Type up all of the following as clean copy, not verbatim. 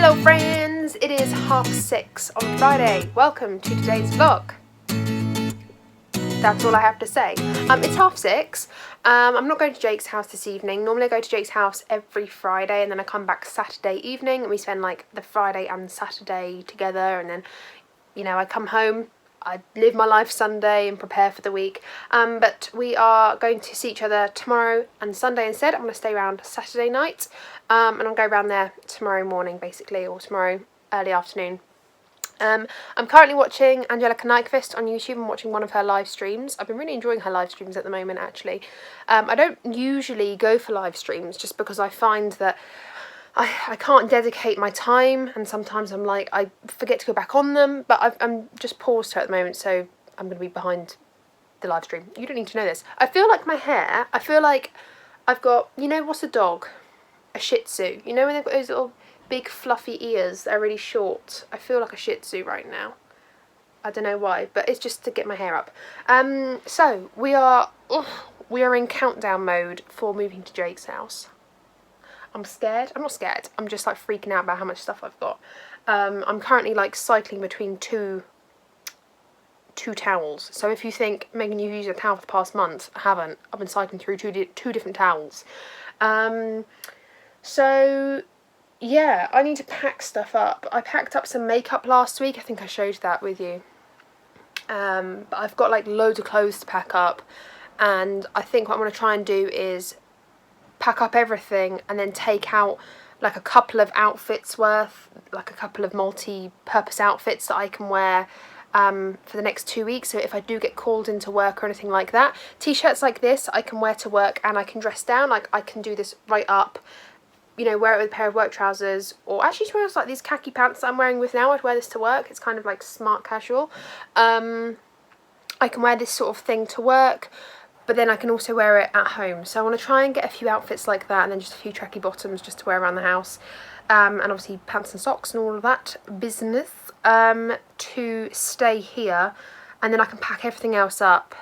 Hello friends, it is 6:30 on Friday. Welcome to today's vlog. That's all I have to say. It's 6:30. I'm not going to Jake's house this evening. Normally I go to Jake's house every Friday and then I come back Saturday evening and we spend like the Friday and Saturday together, and then, you know, I come home, I live my life Sunday and prepare for the week. But we are going to see each other tomorrow and Sunday instead. I'm going to stay around Saturday night and I'll go around there tomorrow morning basically, or tomorrow early afternoon. I'm currently watching Angelica Nyquist on YouTube. I'm watching one of her live streams. I've been really enjoying her live streams at the moment actually. I don't usually go for live streams just because I find that I can't dedicate my time, and sometimes I'm like, I forget to go back on them, but I'm just paused her at the moment, so I'm going to be behind the live stream. You don't need to know this. I feel like my hair, I feel like I've got, you know what's a dog? A Shih Tzu. You know when they've got those little big fluffy ears that are really short? I feel like a Shih Tzu right now. I don't know why, but it's just to get my hair up. So we are in countdown mode for moving to Jake's house. I'm scared. I'm not scared. I'm just like freaking out about how much stuff I've got. I'm currently like cycling between two towels. So if you think, Megan, you've used a towel for the past month, I haven't. I've been cycling through two different towels. So yeah, I need to pack stuff up. I packed up some makeup last week. I think I showed that with you. But I've got like loads of clothes to pack up, and I think what I'm going to try and do is pack up everything and then take out like a couple of outfits worth, like a couple of multi-purpose outfits that I can wear for the next 2 weeks. So if I do get called into work or anything like that, t-shirts like this I can wear to work and I can dress down. Like I can do this right up, you know, wear it with a pair of work trousers, or actually to be honest, like these khaki pants that I'm wearing with now, I'd wear this to work. It's kind of like smart casual. I can wear this sort of thing to work, but then I can also wear it at home. So I want to try and get a few outfits like that, and then just a few tracky bottoms just to wear around the house, and obviously pants and socks and all of that business, to stay here, and then I can pack everything else up.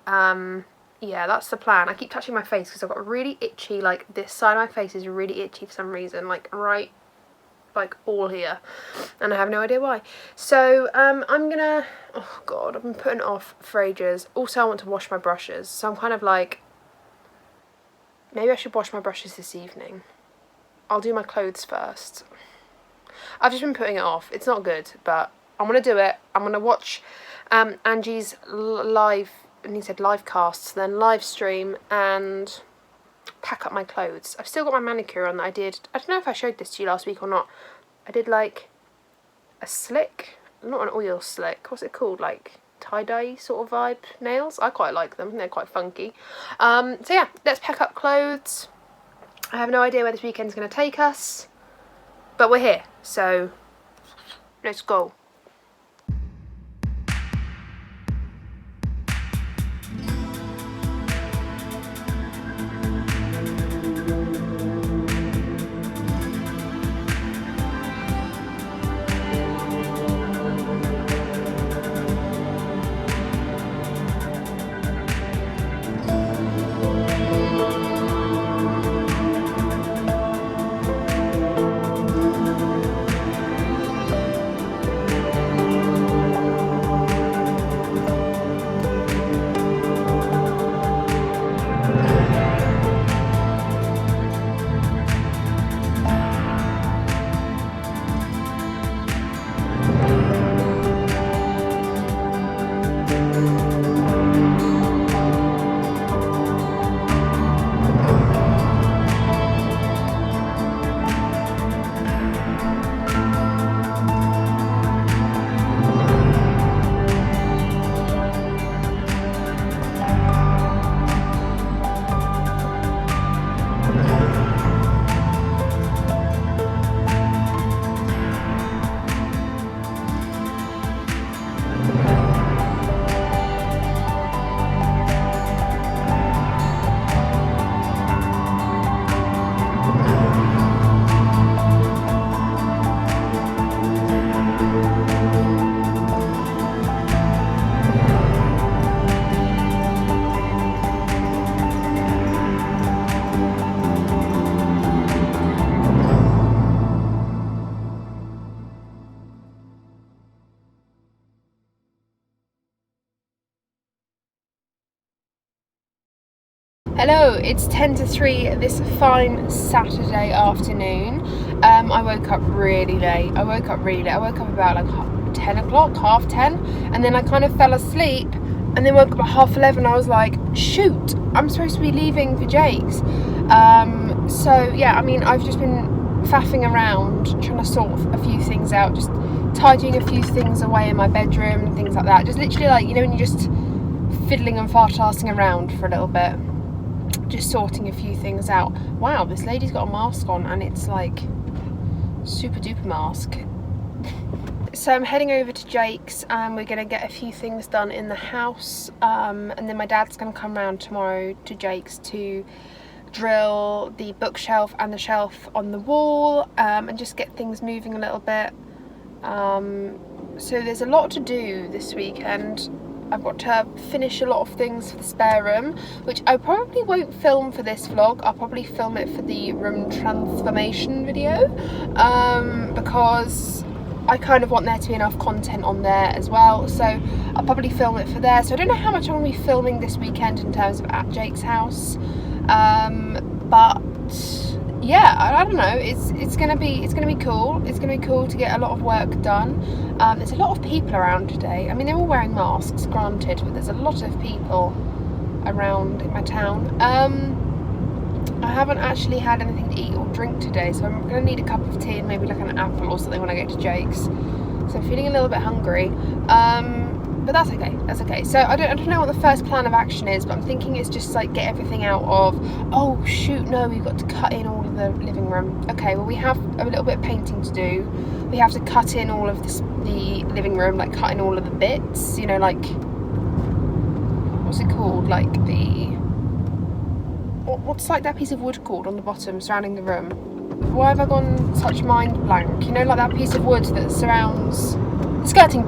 Yeah, that's the plan. I keep touching my face because I've got really itchy, like this side of my face is really itchy for some reason, like right, like all here, and I have no idea why. So I'm gonna, oh god, I've been putting it off for ages. Also I want to wash my brushes, so I'm kind of like, maybe I should wash my brushes this evening. I'll do my clothes first. I've just been putting it off. It's not good, but I'm gonna do it. I'm gonna watch Angie's live, and he said live casts, then live stream, and pack up my clothes. I've still got my manicure on that I did. I don't know if I showed this to you last week or not. I did like a slick, not an oil slick, what's it called, like tie-dye sort of vibe nails. I quite like them, they're quite funky. So yeah, let's pack up clothes. I have no idea where this weekend's going to take us, but we're here, so let's go. Hello, it's 10 to 3 this fine Saturday afternoon. I woke up really late. I woke up about like 10 o'clock, half 10, and then I kind of fell asleep and then woke up at half 11. I was like, shoot, I'm supposed to be leaving for Jake's. So yeah, I mean, I've just been faffing around trying to sort a few things out, just tidying a few things away in my bedroom and things like that. Just literally like, you know, when you're just fiddling and fartassing around for a little bit, just sorting a few things out. Wow, this lady's got a mask on and it's like super duper mask. So I'm heading over to Jake's and we're going to get a few things done in the house, and then my dad's going to come round tomorrow to Jake's to drill the bookshelf and the shelf on the wall, and just get things moving a little bit. So there's a lot to do this weekend. I've got to finish a lot of things for the spare room, which I probably won't film for this vlog. I'll probably film it for the room transformation video, because I kind of want there to be enough content on there as well. So I'll probably film it for there. So I don't know how much I'm going to be filming this weekend in terms of at Jake's house, but yeah, I don't know. It's gonna be cool. It's gonna be cool to get a lot of work done. There's a lot of people around today. I mean, they're all wearing masks, granted, but there's a lot of people around in my town. I haven't actually had anything to eat or drink today, so I'm gonna need a cup of tea and maybe like an apple or something when I get to Jake's. So I'm feeling a little bit hungry. But that's okay, that's okay. So I don't know what the first plan of action is, but I'm thinking it's just like get everything out of, oh shoot, no, we've got to cut in all of the living room. Okay, well we have a little bit of painting to do. We have to cut in all of the living room, like cut in all of the bits, you know, like, what's it called? Like what's like that piece of wood called on the bottom surrounding the room? Why have I gone such mind blank? You know, like that piece of wood that surrounds the skirting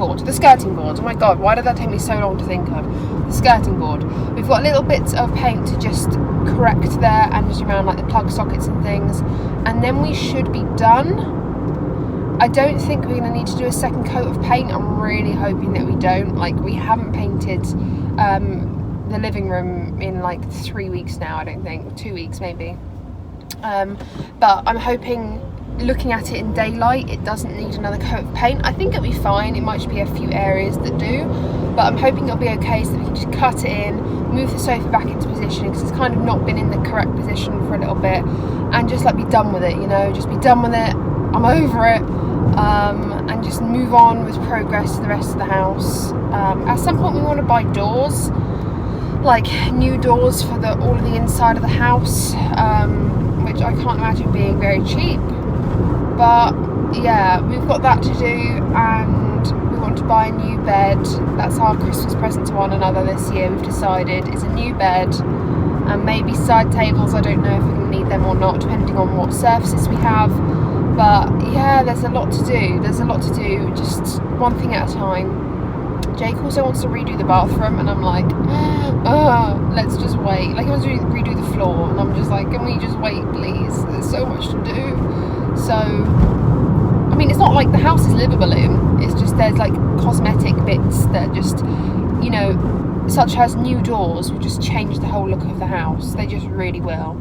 board. Oh my god, why did that take me so long to think of? The skirting board. We've got little bits of paint to just correct there and just around like the plug sockets and things, and then we should be done. I don't think we're going to need to do a second coat of paint. I'm really hoping that we don't. Like, we haven't painted the living room in like 3 weeks now, I don't think. 2 weeks maybe. But I'm hoping, looking at it in daylight, it doesn't need another coat of paint. I think it'll be fine. It might just be a few areas that do, but I'm hoping it'll be okay, so that we can just cut it in, move the sofa back into position, because it's kind of not been in the correct position for a little bit, and just like be done with it, you know, just be done with it. I'm over it, and just move on with progress to the rest of the house. At some point we want to buy doors, like new doors for all of the inside of the house, which I can't imagine being very cheap. But yeah, we've got that to do, and we want to buy a new bed. That's our Christmas present to one another this year, we've decided, is a new bed, and maybe side tables. I don't know if we're going to need them or not, depending on what surfaces we have. But yeah, there's a lot to do. Just one thing at a time. Jake also wants to redo the bathroom, and I'm like, let's just wait. Like, he wants to redo the floor, and I'm just like, can we just wait, please? There's so much to do. So, I mean, it's not like the house is livable in. It's just there's like cosmetic bits that just, you know, such as new doors will just change the whole look of the house. They just really will.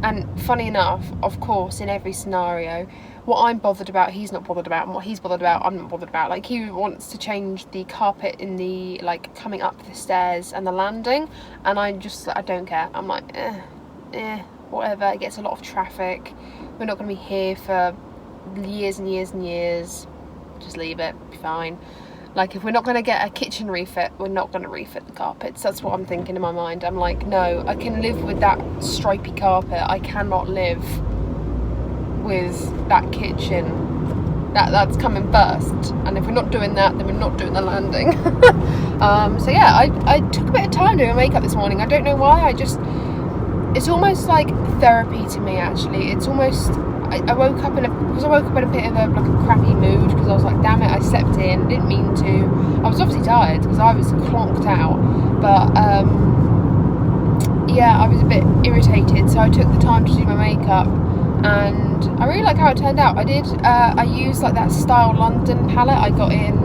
And funny enough, of course, in every scenario, what I'm bothered about, he's not bothered about, and what he's bothered about, I'm not bothered about. Like, he wants to change the carpet in the, like, coming up the stairs and the landing, and I don't care. I'm like, whatever. It gets a lot of traffic. We're not going to be here for years and years and years. Just leave it. Be fine. Like, if we're not going to get a kitchen refit, we're not going to refit the carpets. That's what I'm thinking in my mind. I'm like, no, I can live with that stripy carpet. I cannot live with that kitchen. That's coming first. And if we're not doing that, then we're not doing the landing. So yeah, I took a bit of time doing makeup this morning. I don't know why. It's almost like therapy to me, actually. It's almost, I woke up in a bit of a crappy mood, because I was like, damn it, I slept in, didn't mean to. I was obviously tired because I was clonked out, but yeah, I was a bit irritated, so I took the time to do my makeup, and I really like how it turned out. I used like that Style London palette I got in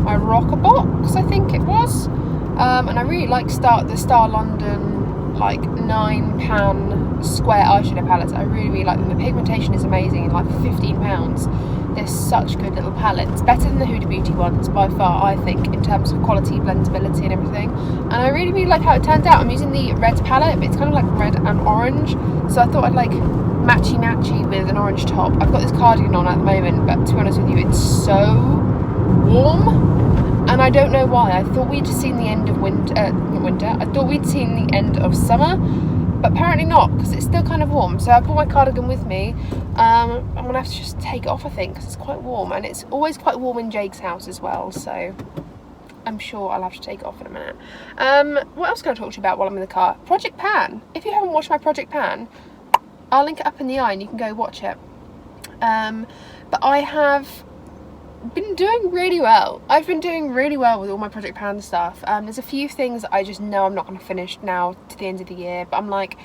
my Rocker box, I think it was, and I really like the Style London like £9 square eyeshadow palettes. I really, really like them. The pigmentation is amazing, like £15. They're such good little palettes, better than the Huda Beauty ones by far, I think, in terms of quality, blendability and everything. And I really, really like how it turned out. I'm using the red palette, but it's kind of like red and orange, so I thought I'd like matchy with an orange top. I've got this cardigan on at the moment, but to be honest with you, it's so warm, and I don't know why. I thought we'd seen the end of winter. I thought we'd seen the end of summer, but apparently not, because it's still kind of warm. So I brought my cardigan with me. I'm gonna have to just take it off, I think, because it's quite warm, and it's always quite warm in Jake's house as well, so I'm sure I'll have to take it off in a minute. What else can I talk to you about while I'm in the car? Project Pan. If you haven't watched my Project Pan, I'll link it up in the eye and you can go watch it. But I have been doing really well. I've been doing really well with all my Project Pan stuff. There's a few things I just know I'm not going to finish now to the end of the year, but I'm like,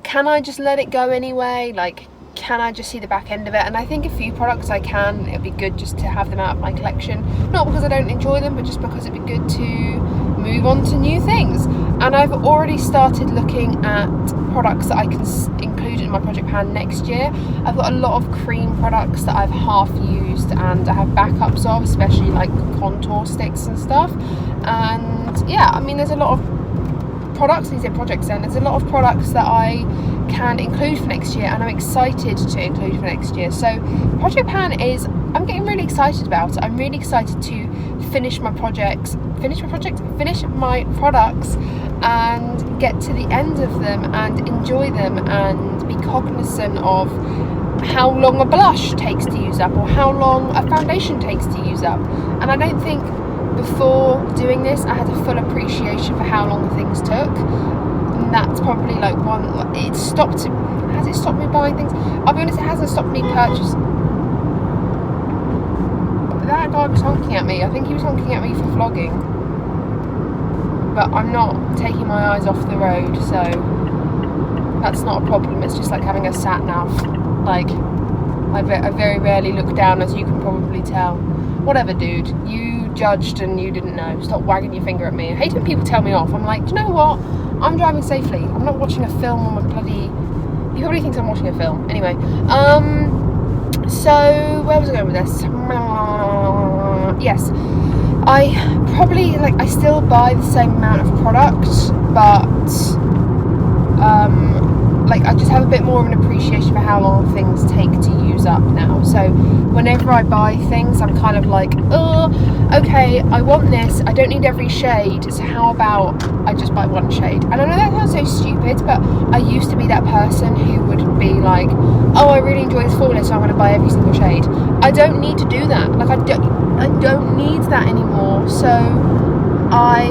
can I just let it go anyway? Like, can I just see the back end of it? And I think a few products I can. It'd be good just to have them out of my collection, not because I don't enjoy them, but just because it'd be good to move on to new things. And I've already started looking at products that I can include in my Project Pan next year. I've got a lot of cream products that I've half used and I have backups of, especially like contour sticks and stuff. And yeah, I mean, there's a lot of products, these are projects, and there's a lot of products that I can include for next year, and I'm excited to include for next year. So Project Pan is, I'm getting really excited about it. I'm really excited to finish my products and get to the end of them and enjoy them and be cognizant of how long a blush takes to use up or how long a foundation takes to use up. And I don't think before doing this I had a full appreciation for how long things took, and that's probably like has it stopped me buying things? I'll be honest, it hasn't stopped me purchasing. That guy was honking at me. I think he was honking at me for vlogging, but I'm not taking my eyes off the road, so that's not a problem. It's just like having a sat nav. Like, I very rarely look down, as you can probably tell. Whatever, dude, you judged and you didn't know. Stop wagging your finger at me. I hate when people tell me off. I'm like, do you know what? I'm driving safely. I'm not watching a film on my bloody... He probably thinks I'm watching a film. Anyway, so where was I going with this? Yes, I probably, like, I still buy the same amount of products, but like, I just have a bit more of an appreciation for how long things take to use up now. So whenever I buy things, I'm kind of like, oh, okay, I want this, I don't need every shade, so how about I just buy one shade? And I know that sounds so stupid, but I used to be that person who would be like, oh, I really enjoy this formula, so I'm going to buy every single shade. I don't need to do that. Like, I don't need that anymore, so I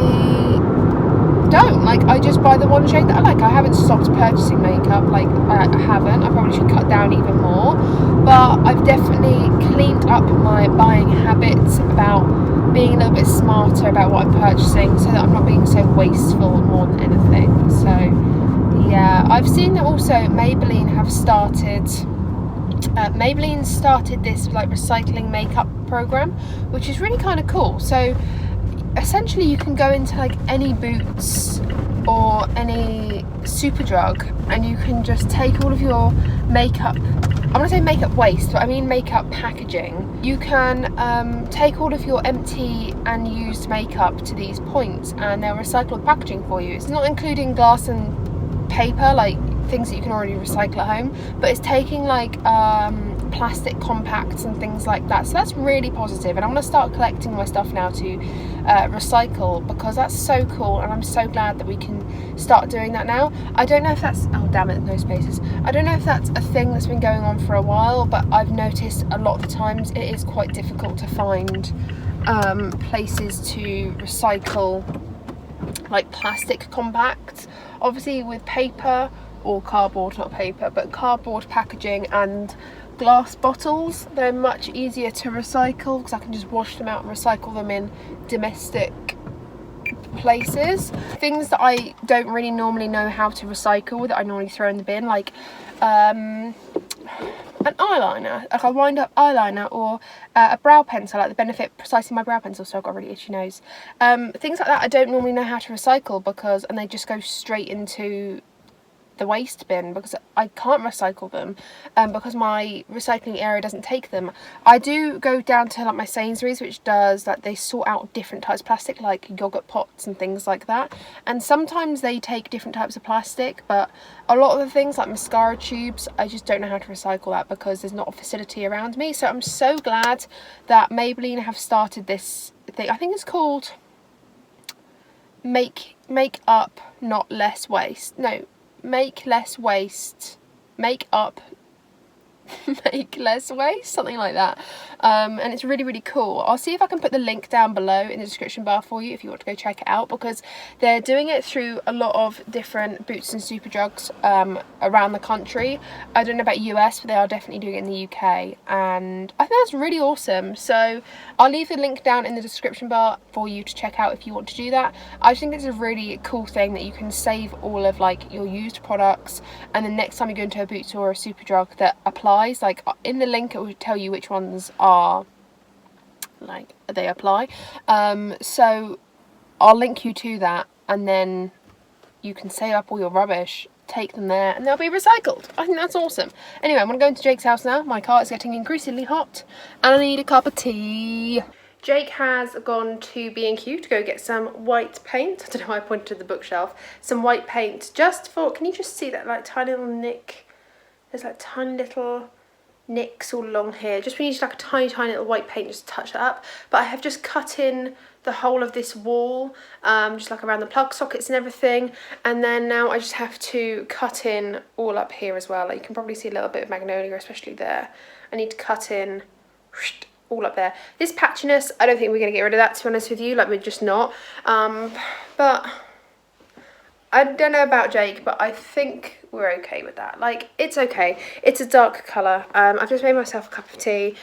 don't. Like, I just buy the one shade that I like. I haven't stopped purchasing makeup, like, I haven't. I probably should cut down even more, but I've definitely cleaned up my buying habits about being a little bit smarter about what I'm purchasing, so that I'm not being so wasteful more than anything. So yeah, I've seen that also Maybelline have started Maybelline started this like recycling makeup program, which is really kind of cool. So essentially you can go into like any Boots or any Superdrug and you can just take all of your makeup, I want to say makeup waste, but I mean makeup packaging. You can take all of your empty and used makeup to these points and they'll recycle the packaging for you. It's not including glass and paper, like things that you can already recycle at home, but it's taking like plastic compacts and things like that. So that's really positive, and I want to start collecting my stuff now to recycle, because that's so cool, and I'm so glad that we can start doing that now. I don't know if that's, oh damn it, no spaces. I don't know if that's a thing that's been going on for a while, but I've noticed a lot of the times it is quite difficult to find places to recycle like plastic compacts. Obviously with paper or cardboard, not paper, but cardboard packaging and glass bottles, they're much easier to recycle because I can just wash them out and recycle them in domestic places. Things that I don't really normally know how to recycle that I normally throw in the bin, like an eyeliner, like a wind up eyeliner, or a brow pencil, like the Benefit Precisely My Brow Pencil, so I've got a really itchy nose. Things like that I don't normally know how to recycle and they just go straight into the waste bin because I can't recycle them, because my recycling area doesn't take them. I do go down to like my Sainsbury's, which does like, they sort out different types of plastic, like yogurt pots and things like that, and sometimes they take different types of plastic, but a lot of the things like mascara tubes, I just don't know how to recycle that because there's not a facility around me. So I'm so glad that Maybelline have started this thing. I think it's called make up not less waste. No, make less waste, make up make less waste, something like that. And it's really, really cool. I'll see if I can put the link down below in the description bar for you if you want to go check it out, because they're doing it through a lot of different Boots and Superdrugs around the country. I don't know about US, but they are definitely doing it in the UK, and I think that's really awesome. So I'll leave the link down in the description bar for you to check out if you want to do that. I just think it's a really cool thing that you can save all of like your used products, and then next time you go into a Boots or a Superdrug that applies, like in the link it will tell you which ones are like they apply. So I'll link you to that, and then you can save up all your rubbish, take them there, and they'll be recycled. I think that's awesome. Anyway, I'm gonna go into Jake's house now. My car is getting increasingly hot and I need a cup of tea. Jake has gone to B&Q to go get some white paint. I don't know why I pointed to the bookshelf. Some white paint just for, can you just see that like tiny little nick? There's like tiny little nicks all along here. Just we need like a tiny little white paint just to touch that up. But I have just cut in the whole of this wall, just like around the plug sockets and everything. And then now I just have to cut in all up here as well. Like you can probably see a little bit of magnolia, especially there. I need to cut in all up there. This patchiness, I don't think we're going to get rid of that, to be honest with you. Like we're just not. But I don't know about Jake, but I think we're okay with that. Like, it's okay. It's a dark colour. I've just made myself a cup of tea.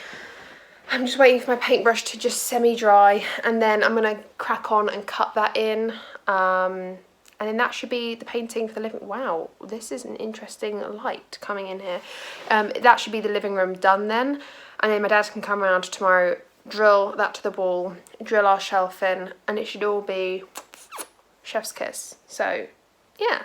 I'm just waiting for my paintbrush to just semi-dry, and then I'm going to crack on and cut that in. And then that should be the painting for the living... Wow, this is an interesting light coming in here. That should be the living room done then. And then my dad can come around tomorrow, drill that to the wall, drill our shelf in, and it should all be chef's kiss. So, yeah.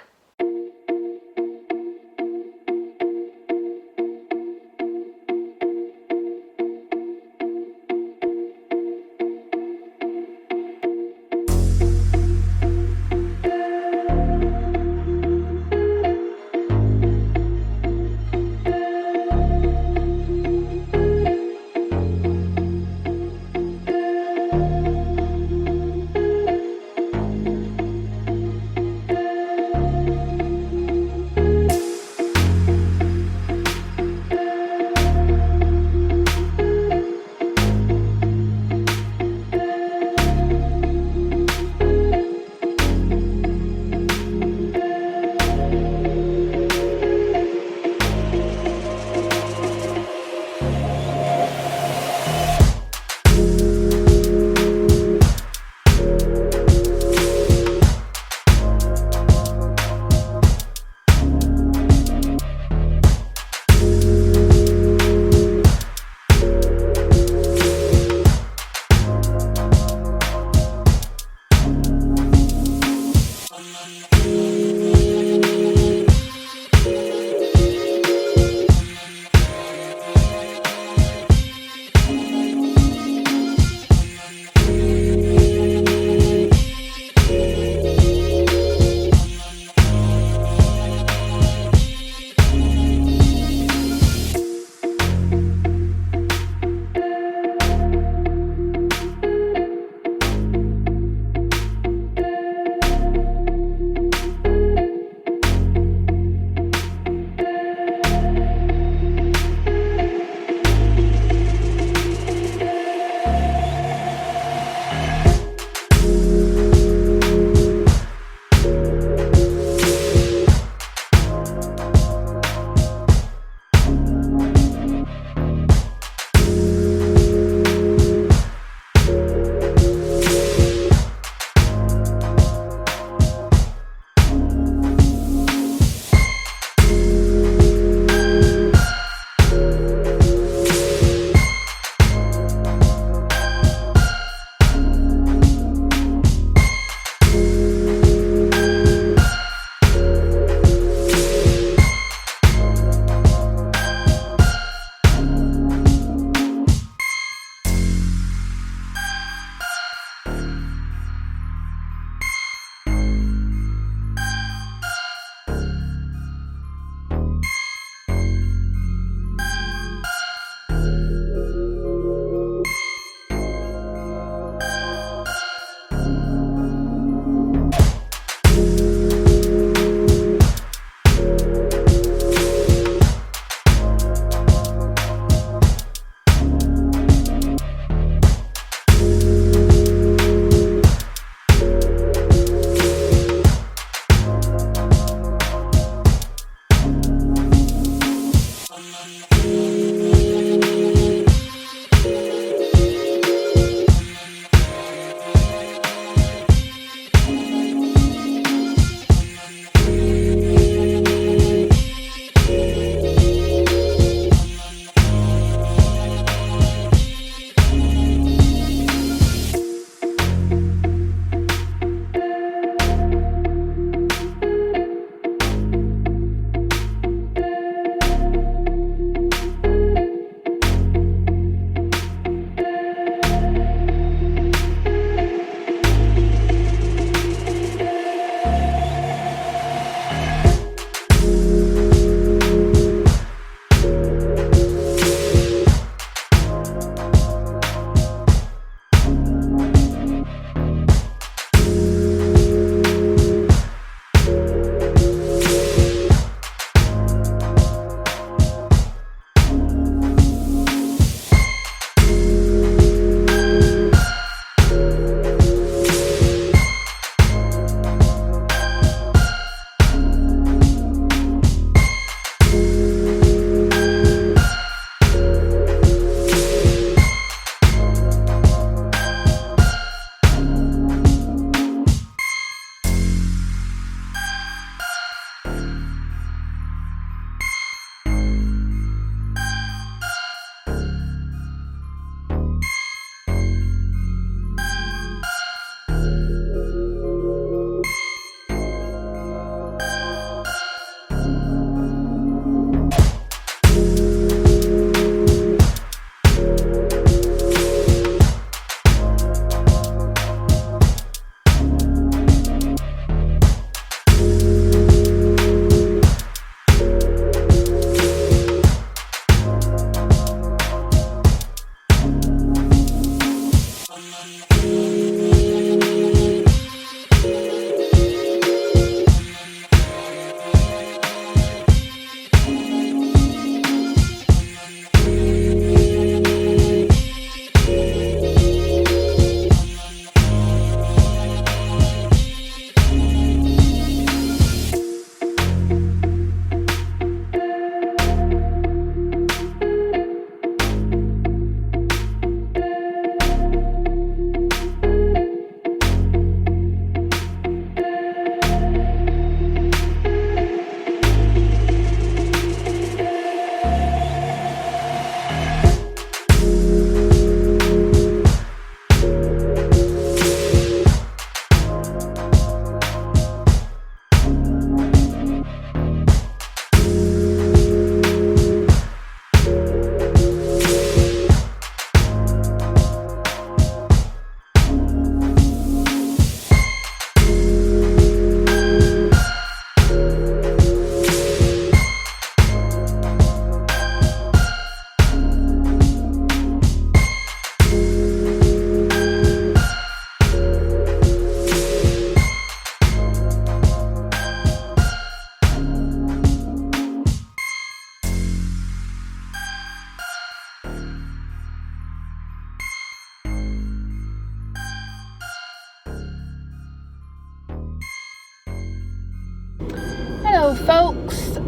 Hello folks,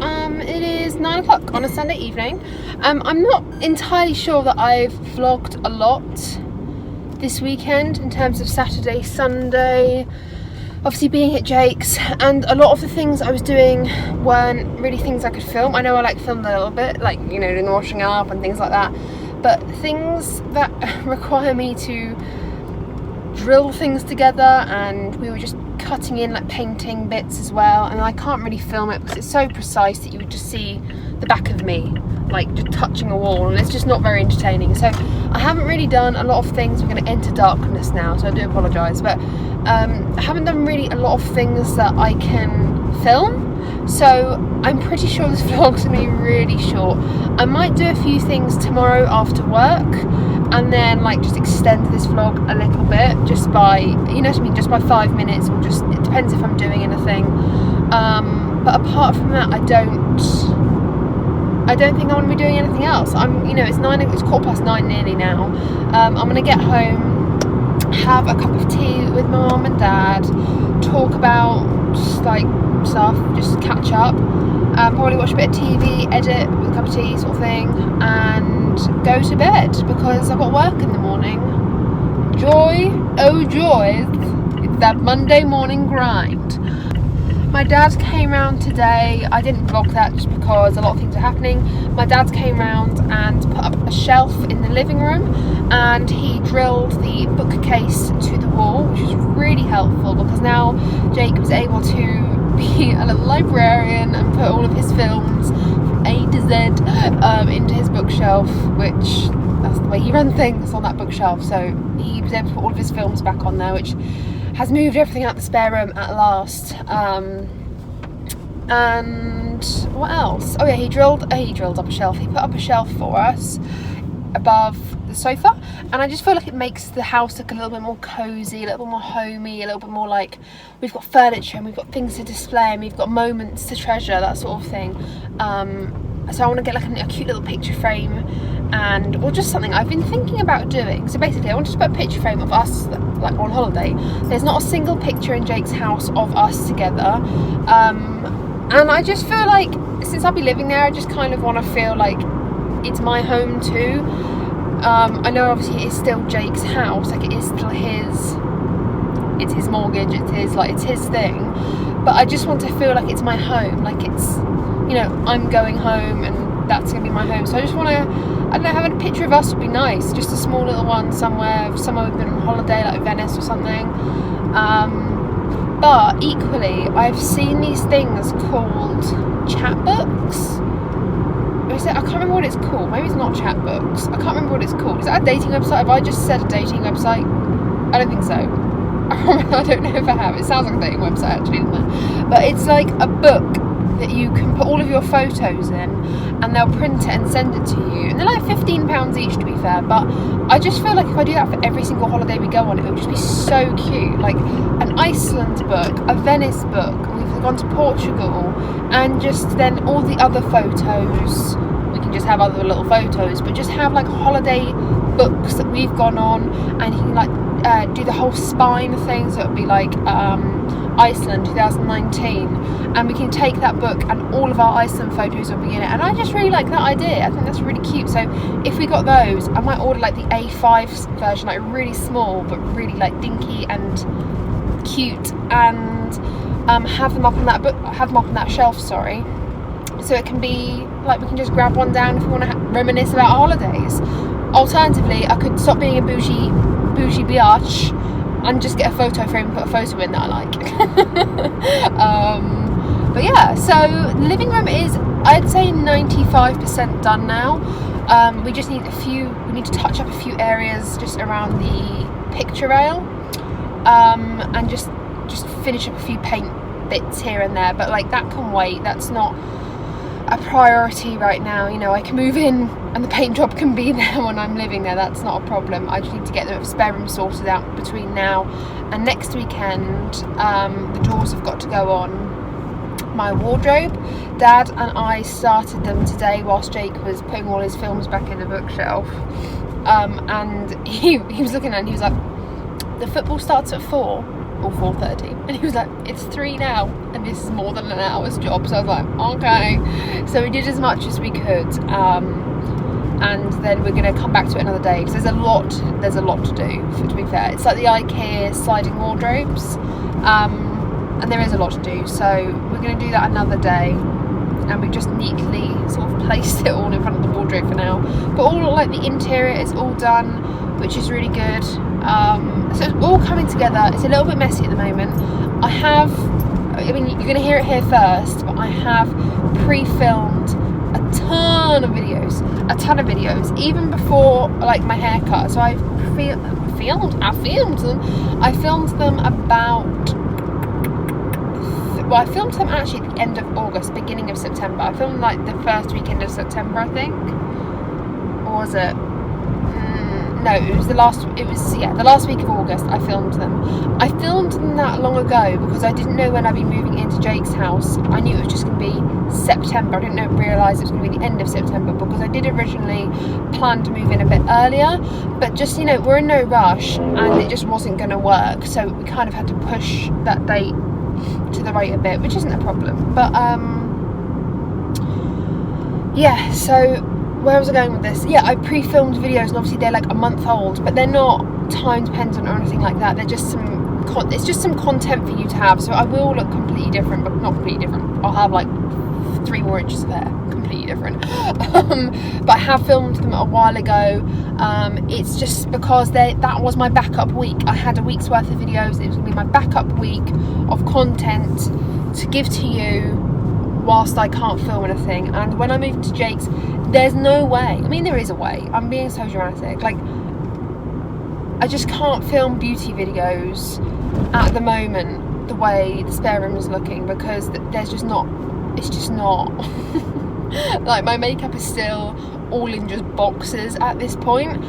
it is 9 o'clock on a Sunday evening. I'm not entirely sure that I've vlogged a lot this weekend in terms of Saturday, Sunday, obviously being at Jake's, and a lot of the things I was doing weren't really things I could film. I know I like filmed a little bit, like, you know, doing the washing up and things like that, but things that require me to drill things together, and we were just cutting in like painting bits as well, and I can't really film it because it's so precise that you would just see the back of me like just touching a wall, and it's just not very entertaining. So I haven't really done a lot of things. We're going to enter darkness now, so I do apologise, but I haven't done really a lot of things that I can film. So I'm pretty sure this vlog's going to be really short. I might do a few things tomorrow after work, and then like just extend this vlog a little bit, just by, you know what I mean, just by 5 minutes, or just, it depends if I'm doing anything. But apart from that, I don't think I want to be doing anything else. You know, it's 9:15 nearly now. I'm gonna get home, have a cup of tea with my mum and dad, talk about like stuff, just catch up, probably watch a bit of TV, edit with a cup of tea sort of thing, and go to bed because I've got work in the morning. Joy, oh joy, it's that Monday morning grind. My dad came round today. I didn't vlog that just because a lot of things are happening. My dad came round and put up a shelf in the living room, and he drilled the bookcase to the wall, which was really helpful because now Jake was able to be a little librarian and put all of his films from A to Z into his bookshelf, which that's the way he runs things, on that bookshelf. So he was able to put all of his films back on there, which has moved everything out the spare room at last. And what else? Oh yeah, he drilled up a shelf. He put up a shelf for us above the sofa, and I just feel like it makes the house look a little bit more cozy, a little bit more homey, a little bit more like we've got furniture and we've got things to display and we've got moments to treasure, that sort of thing. So I want to get like a cute little picture frame, or just something I've been thinking about doing. So basically I wanted to put a picture frame of us like on holiday. There's not a single picture in Jake's house of us together, and I just feel like since I'll be living there, I just kind of want to feel like it's my home too. I know obviously it's still Jake's house, like it is still it's his mortgage, it's his thing, but I just want to feel like it's my home, like it's, you know, I'm going home and that's gonna be my home. So I just want to, I don't know, having a picture of us would be nice, just a small little one somewhere we've been on holiday, like Venice or something. But equally, I've seen these things called chatbooks. I can't remember what it's called. Maybe it's not chatbooks. I can't remember what it's called. Is that a dating website? Have I just said a dating website? I don't think so. I don't know if I have. It sounds like a dating website actually, doesn't it? But it's like a book that you can put all of your photos in, and they'll print it and send it to you, and they're like £15 each, to be fair. But I just feel like if I do that for every single holiday we go on, it would just be so cute. Like an Iceland book, a Venice book, we've gone to Portugal, and just then all the other photos, we can just have other little photos, but just have like holiday books that we've gone on, and you can like do the whole spine thing. So it would be like Iceland 2019, and we can take that book and all of our Iceland photos will be in it, and I just really like that idea. I think that's really cute. So if we got those, I might order like the A5 version, like really small but really like dinky and cute, and have them up on that shelf, sorry, so it can be like we can just grab one down if we want to reminisce about our holidays. Alternatively, I could stop being a bougie biatch and just get a photo frame and put a photo in that I like. But yeah, so the living room is, I'd say, 95% done now. We just need we need to touch up a few areas just around the picture rail, and just finish up a few paint bits here and there, but like that can wait. That's not a priority right now. You know, I can move in and the paint job can be there when I'm living there. That's not a problem. I just need to get the spare room sorted out between now and next weekend. The doors have got to go on my wardrobe. Dad and I started them today whilst Jake was putting all his films back in the bookshelf, and he was looking at it and he was like, the football starts at 4. or 4:30, and he was like, it's 3 now and this is more than an hour's job. So I was like, okay. So we did as much as we could, and then we're going to come back to it another day, because there's a lot to do, to be fair. It's like the IKEA sliding wardrobes, and there is a lot to do, so we're going to do that another day. And we just neatly sort of placed it all in front of the wardrobe for now. But all like the interior is all done, which is really good. So it's all coming together. It's a little bit messy at the moment. I mean, you're going to hear it here first, but I have pre-filmed a ton of videos, even before like my haircut. So I filmed them about, well, I filmed them actually at the end of August, beginning of September. I filmed like the first weekend of September, I think. Or was it? No, it was the last week of August I filmed them. I filmed them that long ago because I didn't know when I'd be moving into Jake's house. I knew it was just going to be September. I didn't realise it was going to be the end of September, because I did originally plan to move in a bit earlier. But just, you know, we're in no rush and it just wasn't going to work. So we kind of had to push that date to the right a bit, which isn't a problem. But yeah, so where was I going with this? Yeah, I pre-filmed videos, and obviously they're like a month old, but they're not time dependent or anything like that. They're just it's just some content for you to have. So I will look completely different, but not completely different. I'll have like 3 more inches of hair, completely different. But I have filmed them a while ago. It's just because that was my backup week. I had a week's worth of videos. It was going to be my backup week of content to give to you whilst I can't film anything. And when I move to Jake's, there's no way. I mean, there is a way. I'm being so dramatic. Like, I just can't film beauty videos at the moment the way the spare room is looking, because there's just not. It's just not. Like, my makeup is still all in just boxes at this point,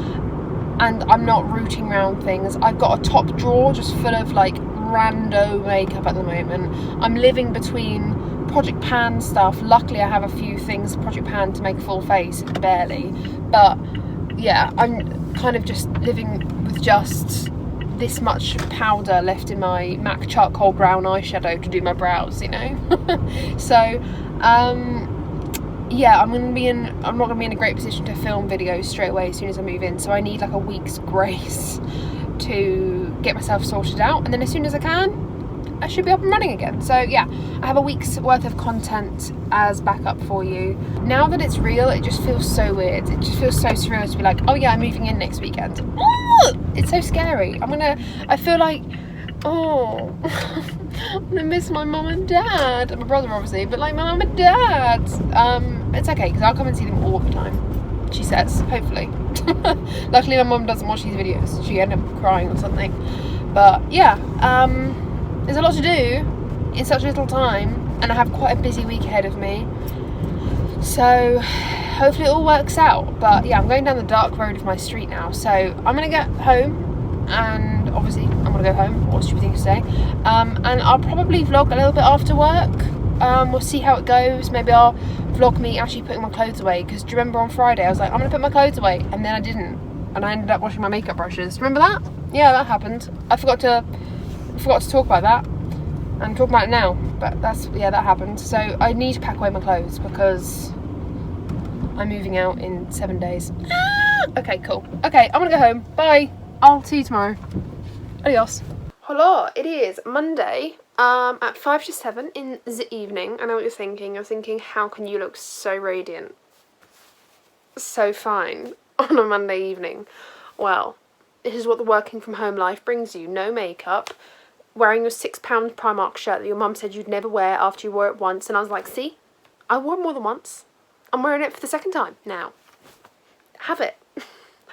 and I'm not rooting around things. I've got a top drawer just full of like rando makeup at the moment. I'm living between Project Pan stuff. Luckily I have a few things Project Pan to make a full face, barely, but yeah, I'm kind of just living with just this much powder left in my MAC charcoal brown eyeshadow to do my brows, you know. So yeah, I'm not going to be in a great position to film videos straight away as soon as I move in, so I need like a week's grace to get myself sorted out, and then as soon as I can, I should be up and running again. So yeah, I have a week's worth of content as backup for you. Now that it's real, it just feels so weird. It just feels so surreal to be like, oh yeah, I'm moving in next weekend. It's so scary. I feel like, oh, I'm gonna miss my mum and dad, and my brother obviously, but like my mum and dad. It's okay, because I'll come and see them all the time, she says, hopefully. Luckily my mum doesn't watch these videos. She ended up crying or something. But yeah, there's a lot to do in such little time, and I have quite a busy week ahead of me. So hopefully it all works out. But yeah, I'm going down the dark road of my street now. So I'm going to get home, and obviously I'm going to go home. What stupid thing to say. And I'll probably vlog a little bit after work. We'll see how it goes. Maybe I'll vlog me actually putting my clothes away. Because do you remember on Friday I was like, I'm going to put my clothes away, and then I didn't. And I ended up washing my makeup brushes. Remember that? Yeah, that happened. I forgot to talk about that, and talk about it now, but that happened. So I need to pack away my clothes because I'm moving out in 7 days. Okay, cool. Okay, I'm gonna go home. Bye. I'll see you tomorrow. Adios. Hello, it is Monday at 5 to 7 in the evening. I know what you're thinking. You're thinking, how can you look so radiant, so fine on a Monday evening? Well, this is what the working from home life brings you. No makeup, wearing your £6 Primark shirt that your mum said you'd never wear after you wore it once. And I was like, see, I wore it more than once. I'm wearing it for the second time now. Have it.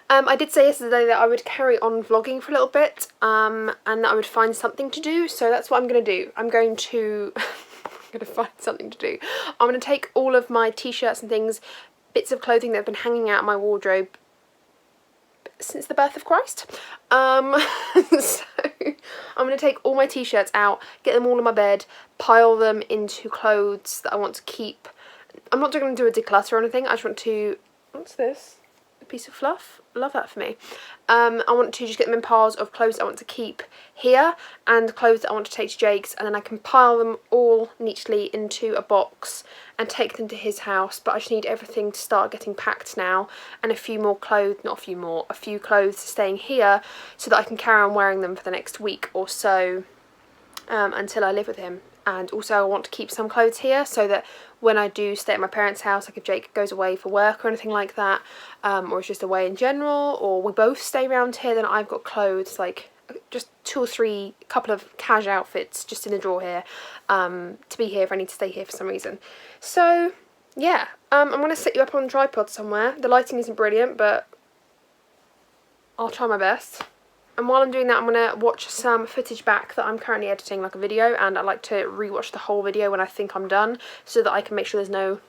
I did say yesterday that I would carry on vlogging for a little bit, and that I would find something to do. So that's what I'm going to do. I'm going to find something to do. I'm going to take all of my t-shirts and things, bits of clothing that have been hanging out of my wardrobe since the birth of Christ. So I'm going to take all my t-shirts out, get them all in my bed, pile them into clothes that I want to keep. I'm not going to do a declutter or anything. I just want to... What's this? piece of fluff. Love that for me. I want to just get them in piles of clothes I want to keep here and clothes that I want to take to Jake's, and then I can pile them all neatly into a box and take them to his house. But I just need everything to start getting packed now, and a few clothes staying here so that I can carry on wearing them for the next week or so until I live with him. And also I want to keep some clothes here so that when I do stay at my parents' house, like if Jake goes away for work or anything like that, or is just away in general, or we both stay around here, then I've got clothes, like just 2 or 3, couple of cash outfits just in the drawer here, to be here if I need to stay here for some reason. So yeah, I'm going to set you up on a tripod somewhere. The lighting isn't brilliant, but I'll try my best. And while I'm doing that, I'm going to watch some footage back that I'm currently editing, like a video, and I like to rewatch the whole video when I think I'm done so that I can make sure there's no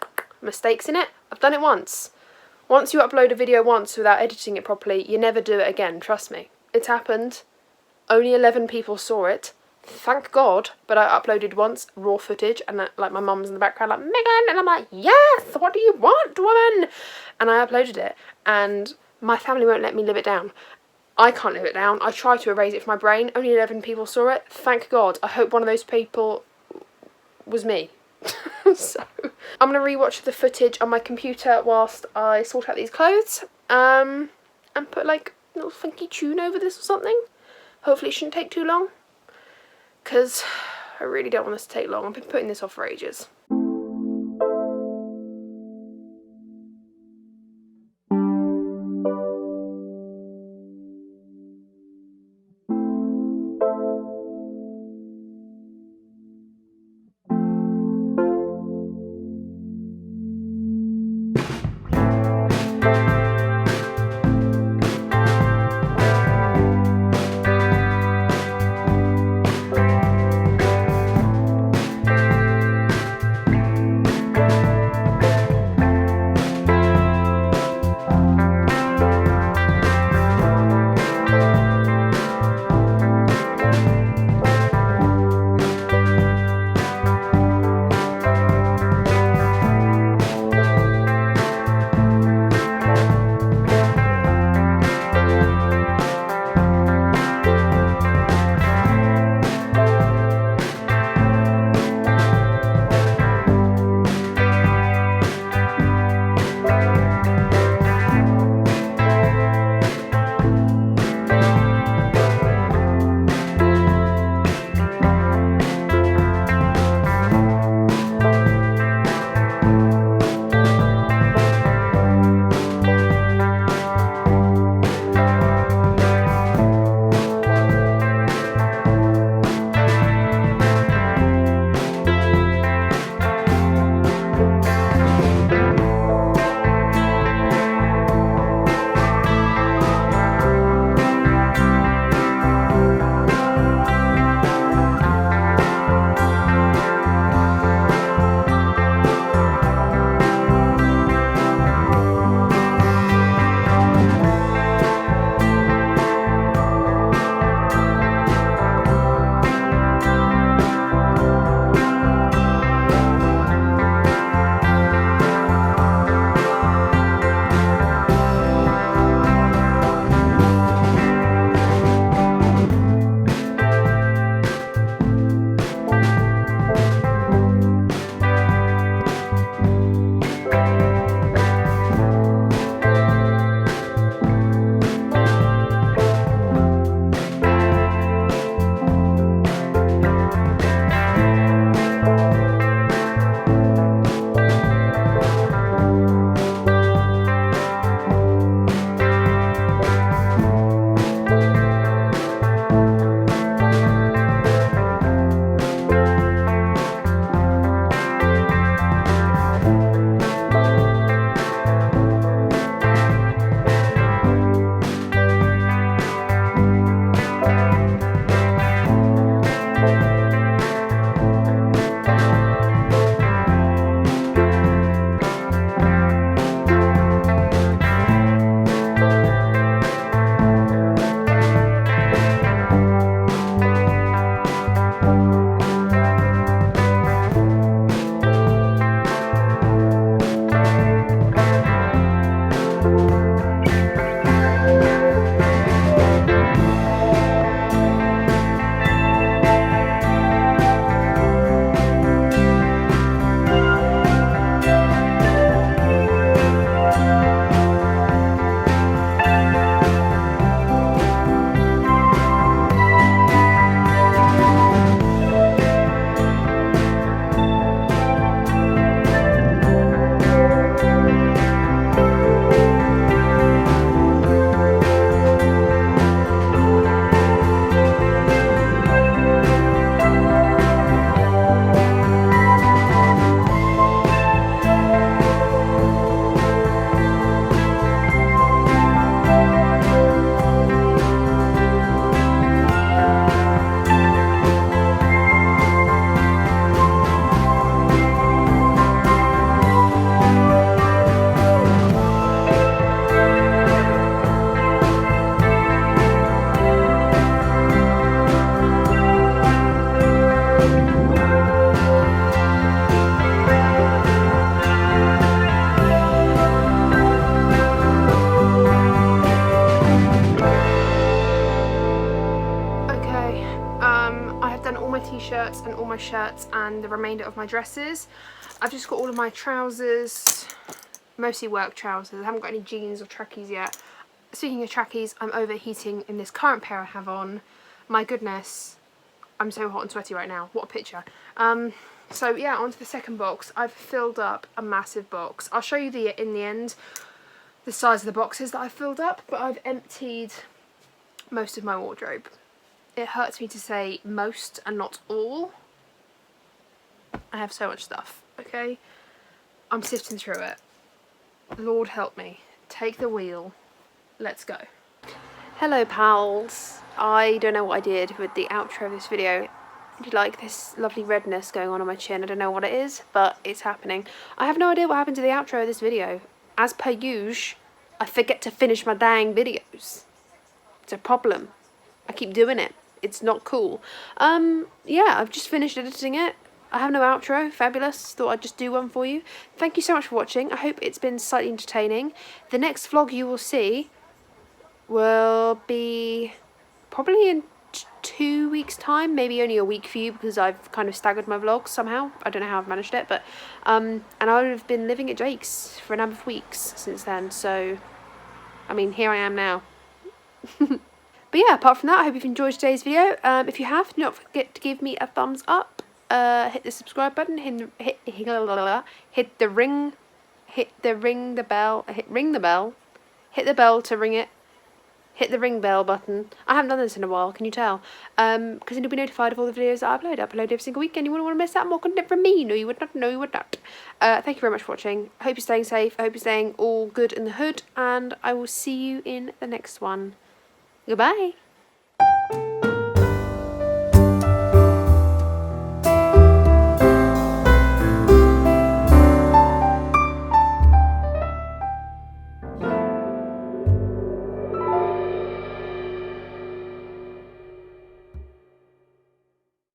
mistakes in it. I've done it once. Once you upload a video once without editing it properly, you never do it again, trust me. It's happened. Only 11 people saw it. Thank God, but I uploaded once, raw footage, and like my mum's in the background like, Megan, and I'm like, yes, what do you want, woman? And I uploaded it, and my family won't let me live it down. I can't live it down. I try to erase it from my brain. Only 11 people saw it. Thank God. I hope one of those people was me. So I'm going to rewatch the footage on my computer whilst I sort out these clothes, and put like a little funky tune over this or something. Hopefully it shouldn't take too long, because I really don't want this to take long. I've been putting this off for ages. t-shirts and all my shirts and the remainder of my dresses. I've just got all of my trousers, mostly work trousers. I haven't got any jeans or trackies yet. Speaking of trackies, I'm overheating in this current pair I have on. My goodness, I'm so hot and sweaty right now. What a picture. So yeah, onto the second box. I've filled up a massive box. I'll show you in the end the size of the boxes that I've filled up, but I've emptied most of my wardrobe. It hurts me to say most and not all. I have so much stuff, okay? I'm sifting through it. Lord help me. Take the wheel. Let's go. Hello pals. I don't know what I did with the outro of this video. Do you like this lovely redness going on my chin? I don't know what it is, but it's happening. I have no idea what happened to the outro of this video. As per usual, I forget to finish my dang videos. It's a problem. I keep doing it. It's not cool. Yeah, I've just finished editing it. I have no outro. Fabulous. Thought I'd just do one for you. Thank you so much for watching. I hope it's been slightly entertaining. The next vlog you will see will be probably in 2 weeks time, maybe only a week for you because I've kind of staggered my vlogs somehow. I don't know how I've managed it, but and I've been living at Jake's for a number of weeks since then, so I mean, here I am now. But yeah, apart from that, I hope you've enjoyed today's video. If you have, do not forget to give me a thumbs up, hit the subscribe button, ring the bell to ring it. Hit the ring bell button. I haven't done this in a while, can you tell? Because then you'll be notified of all the videos that I upload. I upload every single week, and you wouldn't want to miss out more content from me. No, you would not. No, you would not. Thank you very much for watching. I hope you're staying safe. I hope you're staying all good in the hood, and I will see you in the next one. Goodbye.